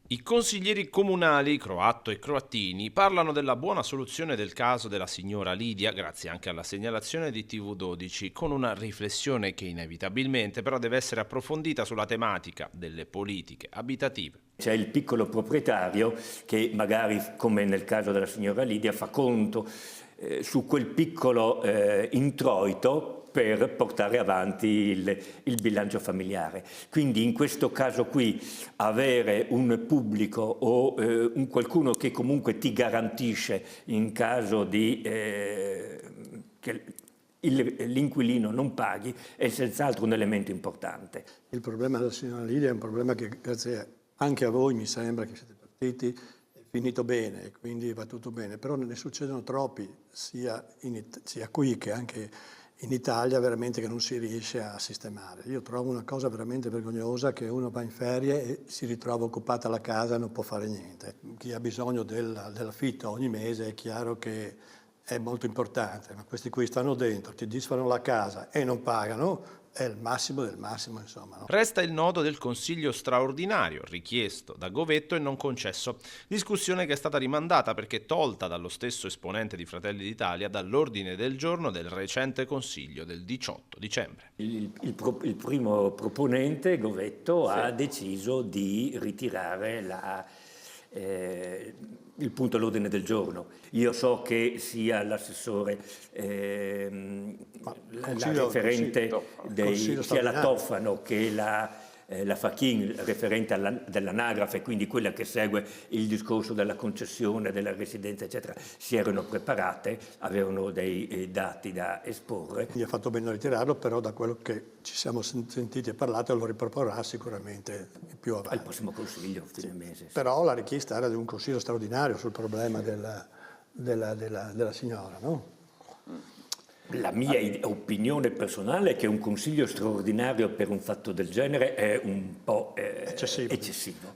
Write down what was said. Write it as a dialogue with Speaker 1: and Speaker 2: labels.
Speaker 1: I consiglieri comunali croato e croatini parlano della buona soluzione del caso della signora Lidia, grazie anche alla segnalazione di TV12, con una riflessione che inevitabilmente però deve essere approfondita sulla tematica delle politiche abitative.
Speaker 2: C'è il piccolo proprietario che magari, come nel caso della signora Lidia, fa conto su quel piccolo introito per portare avanti il bilancio familiare. Quindi in questo caso qui avere un pubblico o un qualcuno che comunque ti garantisce in caso di che l'inquilino non paghi è senz'altro un elemento importante.
Speaker 3: Il problema della signora Lidia è un problema che grazie anche a voi mi sembra che siete partiti, è finito bene, quindi va tutto bene, però ne succedono troppi, sia qui che anche in Italia, veramente che non si riesce a sistemare. Io trovo una cosa veramente vergognosa che uno va in ferie e si ritrova occupata la casa e non può fare niente. Chi ha bisogno dell'affitto ogni mese è chiaro che è molto importante, ma questi qui stanno dentro, ti disfano la casa e non pagano, è il massimo del massimo, insomma. No?
Speaker 1: Resta il nodo del consiglio straordinario, richiesto da Govetto e non concesso. Discussione che è stata rimandata perché tolta dallo stesso esponente di Fratelli d'Italia dall'ordine del giorno del recente consiglio del 18 dicembre.
Speaker 2: Il primo proponente, Govetto, ha deciso di ritirare il punto all'ordine del giorno. Io so che sia l'assessore, la referente, sia la Tofano che la Fachin, referente dell'anagrafe, quindi quella che segue il discorso della concessione, della residenza, eccetera, si erano preparate, avevano dei dati da esporre.
Speaker 3: Quindi ha fatto bene a ritirarlo, però da quello che ci siamo sentiti e parlato lo riproporrà sicuramente più avanti.
Speaker 2: Al prossimo consiglio, fine mese. Sì.
Speaker 3: Però la richiesta era di un consiglio straordinario sul problema della signora, no?
Speaker 2: La mia opinione personale è che un consiglio straordinario per un fatto del genere è un po' eccessivo.